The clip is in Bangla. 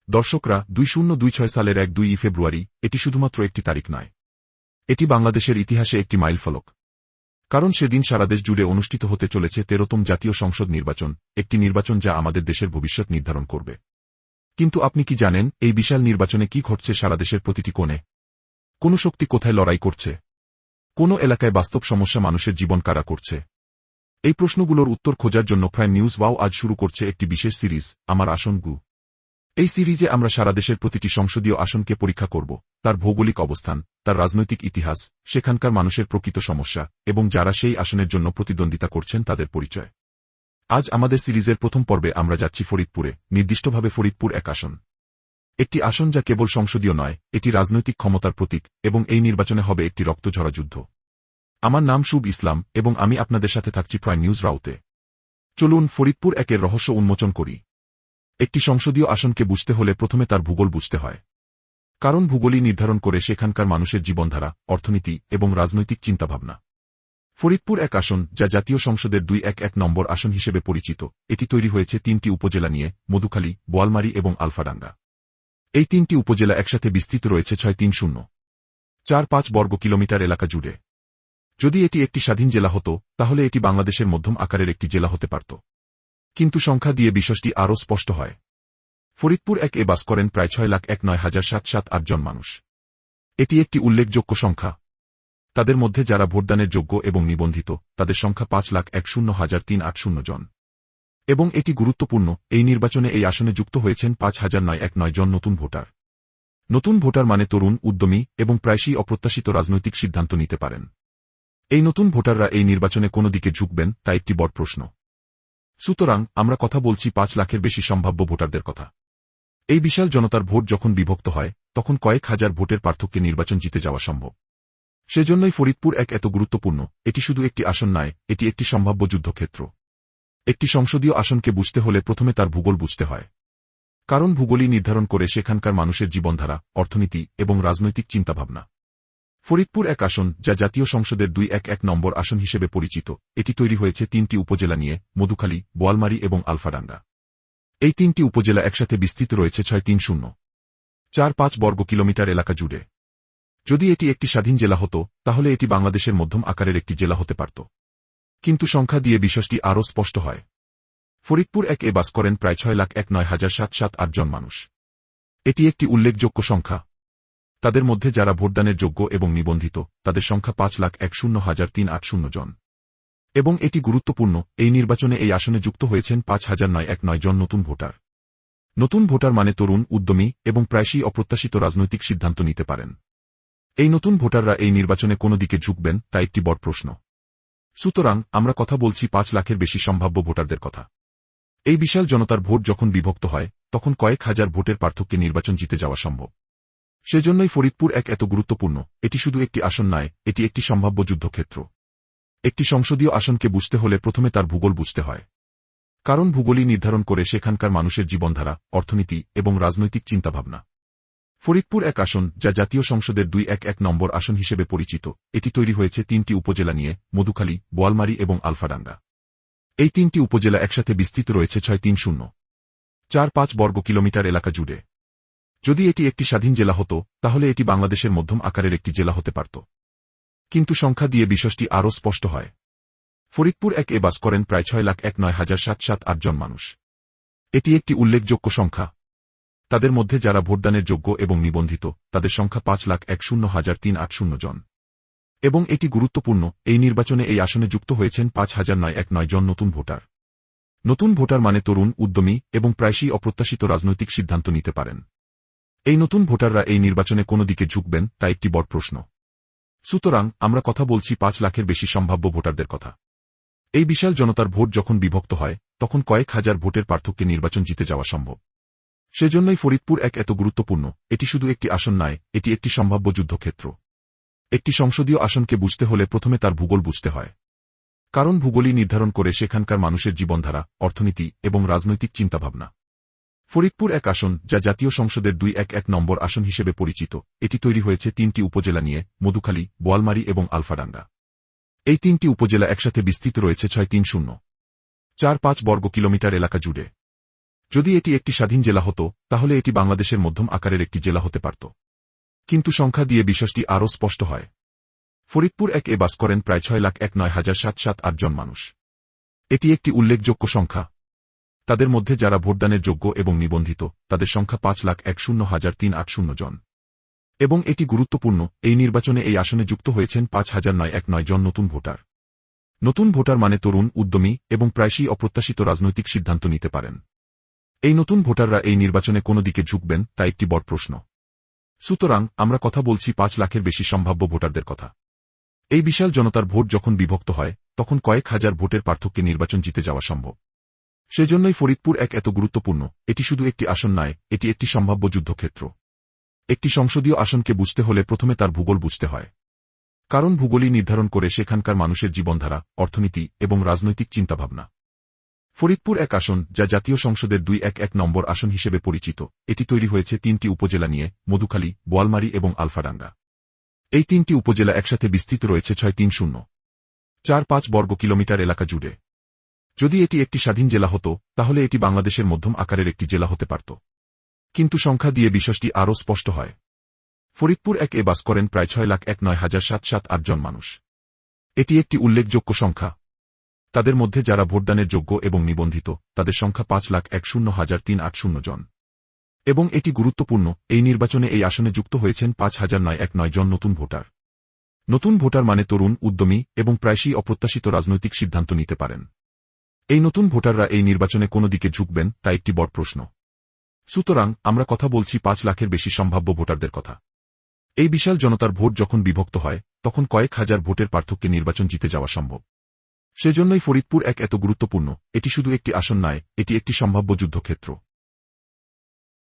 দর্শকরা 2026 সালের 2 ফেব্রুয়ারি এটি শুধুমাত্র একটি তারিখ নয়, এটি বাংলাদেশের ইতিহাসে একটি মাইলফলক। কারণ সেদিন সারা দেশ জুড়ে অনুষ্ঠিত হতে চলেছে 13তম জাতীয় সংসদ নির্বাচন, একটি নির্বাচন যা আমাদের দেশের ভবিষ্যৎ নির্ধারণ করবে। কিন্তু আপনি কি জানেন এই বিশাল নির্বাচনে কি ঘটছে সারা দেশের প্রতিটি কোণে? কোন শক্তি কোথায় লড়াই করছে? কোন এলাকায় বাস্তব সমস্যা মানুষের জীবন কাড়া করছে? এই প্রশ্নগুলোর উত্তর খোঁজার জন্য প্রাইম নিউজ ওয়াও আজ শুরু করছে একটি বিশেষ সিরিজ, আমার আসন গু। এই সিরিজে আমরা সারা দেশের প্রতিটি সংসদীয় আসনকে পরীক্ষা করব, তার ভৌগোলিক অবস্থান, তার রাজনৈতিক ইতিহাস, সেখানকার মানুষের প্রকৃত সমস্যা এবং যারা সেই আসনের জন্য প্রতিদ্বন্দ্বিতা করছেন তাদের পরিচয়। আজ আমাদের সিরিজের প্রথম পর্বে আমরা যাচ্ছি ফরিদপুরে, নির্দিষ্টভাবে ফরিদপুর 1 আসন। একটি আসন যা কেবল সংসদীয় নয়, এটি রাজনৈতিক ক্ষমতার প্রতীক এবং এই নির্বাচনে হবে একটি রক্তঝরা যুদ্ধ। আমার নাম শুভ ইসলাম এবং আমি আপনাদের সাথে থাকছি প্রাইম নিউজ রাউতে। চলুন ফরিদপুর 1-এর রহস্য উন্মোচন করি। একটি সংসদীয় আসনকে বুঝতে হলে প্রথমে তার ভূগোল বুঝতে হয়। কারণ ভূগোলই নির্ধারণ করে সেখানকার মানুষের জীবনধারা, অর্থনীতি এবং রাজনৈতিক চিন্তাভাবনা। ফরিদপুর 1 আসন, যা জাতীয় সংসদের 211 নম্বর আসন হিসেবে পরিচিত, এটি তৈরি হয়েছে 3টি উপজেলা নিয়ে: মধুখালী, বোয়ালমারী এবং আলফাডাঙ্গা। এই 3টি উপজেলা একসাথে বিস্তৃত রয়েছে 63045 বর্গ কিলোমিটার এলাকা জুড়ে। যদি এটি একটি স্বাধীন জেলা হতো, তাহলে এটি বাংলাদেশের মধ্যম আকারের একটি জেলা হতে পারত। কিন্তু সংখ্যা দিয়ে বিষয়টি আরও স্পষ্ট হয়। ফরিদপুর 1-এ বাস করেন প্রায় 6,19,778 জন মানুষ। এটি একটি উল্লেখযোগ্য সংখ্যা। তাদের মধ্যে যারা ভোটদানের যোগ্য এবং নিবন্ধিত, তাদের সংখ্যা 5,10,380 জন। এবং এটি গুরুত্বপূর্ণ, এই নির্বাচনে এই আসনে যুক্ত হয়েছেন 5,919 জন নতুন ভোটার। নতুন ভোটার মানে তরুণ, উদ্যমী এবং প্রায়শই অপ্রত্যাশিত রাজনৈতিক সিদ্ধান্ত নিতে পারেন। এই নতুন ভোটাররা এই নির্বাচনে কোন দিকে ঝুঁকবেন তা একটি বড় প্রশ্ন। সুতরাং আমরা কথা বলছি 5 লাখের বেশি সম্ভাব্য ভোটারদের কথা। এই বিশাল জনতার ভোট যখন বিভক্ত হয়, তখন কয়েক হাজার ভোটের পার্থক্যে নির্বাচন জিতে যাওয়া সম্ভব। সেজন্যই ফরিদপুর 1 এত গুরুত্বপূর্ণ। এটি শুধু একটি আসন নয়, এটি একটি সম্ভাব্য যুদ্ধক্ষেত্র। একটি সংসদীয় আসনকে বুঝতে হলে প্রথমে তার ভূগোল বুঝতে হয়। কারণ ভূগোলই নির্ধারণ করে সেখানকার মানুষের জীবনধারা, অর্থনীতি এবং রাজনৈতিক চিন্তাভাবনা। ফরিদপুর 1 আসন, যা জাতীয় সংসদের 211 নম্বর আসন হিসেবে পরিচিত, এটি তৈরি হয়েছে 3টি উপজেলা নিয়ে: মধুখালী, বোয়ালমারী এবং আলফাডাঙ্গা। এই 3টি উপজেলা একসাথে বিস্তৃত রয়েছে 63045 বর্গ কিলোমিটার এলাকা জুড়ে। যদি এটি একটি স্বাধীন জেলা হতো, তাহলে এটি বাংলাদেশের মধ্যম আকারের একটি জেলা হতে পারত। কিন্তু সংখ্যা দিয়ে বিষয়টি আরও স্পষ্ট হয়। ফরিদপুর 1-এ বাস করেন প্রায় 6,19,778 জন মানুষ। এটি একটি উল্লেখযোগ্য সংখ্যা। তাদের মধ্যে যারা ভোটদানের যোগ্য এবং নিবন্ধিত, তাদের সংখ্যা 5,10,380 জন। এবং এটি গুরুত্বপূর্ণ, এই নির্বাচনে এই আসনে যুক্ত হয়েছেন 5,919 জন নতুন ভোটার। নতুন ভোটার মানে তরুণ, উদ্যমী এবং প্রায়শই অপ্রত্যাশিত রাজনৈতিক সিদ্ধান্ত নিতে পারেন। এই নতুন ভোটাররা এই নির্বাচনে কোন দিকে ঝুঁকবেন তা একটি বড় প্রশ্ন। সুতরাং আমরা কথা বলছি 5 লাখের বেশি সম্ভাব্য ভোটারদের কথা। এই বিশাল জনতার ভোট যখন বিভক্ত হয়, তখন কয়েক হাজার ভোটের পার্থক্যে নির্বাচন জিতে যাওয়া সম্ভব। সেজন্যই ফরিদপুর 1 এত গুরুত্বপূর্ণ। এটি শুধু একটি আসন নয়, এটি একটি সম্ভাব্য যুদ্ধক্ষেত্র। একটি সংসদীয় আসনকে বুঝতে হলে প্রথমে তার ভূগোল বুঝতে হয়। কারণ ভূগোলই নির্ধারণ করে সেখানকার মানুষের জীবনধারা, অর্থনীতি এবং রাজনৈতিক চিন্তাভাবনা। ফরিদপুর 1 আসন, যা জাতীয় সংসদের 211 নম্বর আসন হিসেবে পরিচিত, এটি তৈরি হয়েছে 3টি উপজেলা নিয়ে: মধুখালী, বোয়ালমারী এবং আলফাডাঙ্গা। এই 3টি উপজেলা একসাথে বিস্তৃত রয়েছে 63045 বর্গ কিলোমিটার এলাকা জুড়ে। যদি এটি একটি স্বাধীন জেলা হতো, তাহলে এটি বাংলাদেশের মধ্যম আকারের একটি জেলা হতে পারত। কিন্তু সংখ্যা দিয়ে বিষয়টি আরও স্পষ্ট হয়। ফরিদপুর 1-এ বাস করেন প্রায় 6,19,778 জন মানুষ। এটি একটি উল্লেখযোগ্য সংখ্যা। তাদের মধ্যে যারা ভোটদানের যোগ্য এবং নিবন্ধিত, তাদের সংখ্যা 5,10,380 জন। এবং এটি গুরুত্বপূর্ণ, এই নির্বাচনে এই আসনে যুক্ত হয়েছেন 5,919 জন নতুন ভোটার। নতুন ভোটার মানে তরুণ, উদ্যমী এবং প্রায়শই অপ্রত্যাশিত রাজনৈতিক সিদ্ধান্ত নিতে পারেন। এই নতুন ভোটাররা এই নির্বাচনে কোন দিকে ঝুঁকবেন তা একটি বড় প্রশ্ন। সুতরাং আমরা কথা বলছি 5 লাখের বেশি সম্ভাব্য ভোটারদের কথা। এই বিশাল জনতার ভোট যখন বিভক্ত হয়, তখন কয়েক হাজার ভোটের পার্থক্যে নির্বাচন জিতে যাওয়া সম্ভব। সেজন্যই ফরিদপুর 1 এত গুরুত্বপূর্ণ। এটি শুধু একটি আসন নয়, এটি একটি সম্ভাব্য যুদ্ধক্ষেত্র। একটি সংসদীয় আসনকে বুঝতে হলে প্রথমে তার ভূগোল বুঝতে হয়। কারণ ভূগোলই নির্ধারণ করে সেখানকার মানুষের জীবনধারা, অর্থনীতি এবং রাজনৈতিক চিন্তাভাবনা। ফরিদপুর 1 আসন, যা জাতীয় সংসদের 211 নম্বর আসন হিসেবে পরিচিত, এটি তৈরি হয়েছে 3টি উপজেলা নিয়ে: মধুখালী, বোয়ালমারী এবং আলফাডাঙ্গা। এই 3টি উপজেলা একসাথে বিস্তৃত রয়েছে 63045 বর্গ কিলোমিটার এলাকা জুড়ে। যদি এটি একটি স্বাধীন জেলা হতো তাহলে এটি বাংলাদেশের মধ্যম আকারের একটি জেলা হতে পারত। কিন্তু সংখ্যা দিয়ে বিষয়টি আরও স্পষ্ট হয়। ফরিদপুর 1-এ বাস করেন প্রায় 6,19,778 জন মানুষ। এটি একটি উল্লেখযোগ্য সংখ্যা। তাদের মধ্যে যারা ভোটদানের যোগ্য এবং নিবন্ধিত তাদের সংখ্যা 5,10,380 জন। এবং এটি গুরুত্বপূর্ণ, এই নির্বাচনে এই আসনে যুক্ত হয়েছেন 5,919 জন নতুন ভোটার। নতুন ভোটার মানে তরুণ, উদ্যমী এবং প্রায়শই অপ্রত্যাশিত রাজনৈতিক সিদ্ধান্ত নিতে পারেন। এই নতুন ভোটাররা এই নির্বাচনে কোন দিকে ঝুঁকবেন তা একটি বড় প্রশ্ন। সুতরাং আমরা কথা বলছি 5 লাখের বেশি সম্ভাব্য ভোটারদের কথা। এই বিশাল জনতার ভোট যখন বিভক্ত হয় তখন কয়েক হাজার ভোটের পার্থক্যে নির্বাচন জিতে যাওয়া সম্ভব। সেজন্যই ফরিদপুর 1 এত গুরুত্বপূর্ণ। এটি শুধু একটি আসন নয়, এটি একটি সম্ভাব্য যুদ্ধক্ষেত্র। একটি সংসদীয় আসনকে বুঝতে হলে প্রথমে তার ভূগোল বুঝতে হয়। কারণ ভূগোলই নির্ধারণ করে সেখানকার মানুষের জীবনধারা, অর্থনীতি এবং রাজনৈতিক চিন্তাভাবনা। ফরিদপুর 1 আসন, যা জাতীয় সংসদের 211 নম্বর আসন হিসেবে পরিচিত, এটি তৈরি হয়েছে 3টি উপজেলা নিয়ে: মধুখালী, বোয়ালমারী এবং আলফাডাঙ্গা। এই 3টি উপজেলা একসাথে বিস্তৃত রয়েছে 6,3045 বর্গ কিলোমিটার এলাকা জুড়ে। যদি এটি একটি স্বাধীন জেলা হতো তাহলে এটি বাংলাদেশের মধ্যম আকারের একটি জেলা হতে পারত। কিন্তু সংখ্যা দিয়ে বিষয়টি আরও স্পষ্ট হয়। ফরিদপুর 1-এ বাস করেন প্রায় 6,19,778 জন মানুষ। এটি একটি উল্লেখযোগ্য সংখ্যা। তাদের মধ্যে যারা ভোটদানের যোগ্য এবং নিবন্ধিত তাদের সংখ্যা 5,10,380 জন। এবং এটি গুরুত্বপূর্ণ, এই নির্বাচনে এই আসনে যুক্ত হয়েছেন 5,919 জন নতুন ভোটার। নতুন ভোটার মানে তরুণ, উদ্যমী এবং প্রায়শই অপ্রত্যাশিত রাজনৈতিক সিদ্ধান্ত নিতে পারেন। এই নতুন ভোটাররা এই নির্বাচনে কোন দিকে ঝুঁকবেন তা একটি বড় প্রশ্ন। সুতরাং আমরা কথা বলছি 5 লাখের বেশি সম্ভাব্য ভোটারদের কথা। এই বিশাল জনতার ভোট যখন বিভক্ত হয় তখন কয়েক হাজার ভোটের পার্থক্যে নির্বাচন জিতে যাওয়া সম্ভব। সেজন্যই ফরিদপুর 1 এত গুরুত্বপূর্ণ। এটি শুধু একটি আসন নয়, এটি একটি সম্ভাব্য যুদ্ধক্ষেত্র।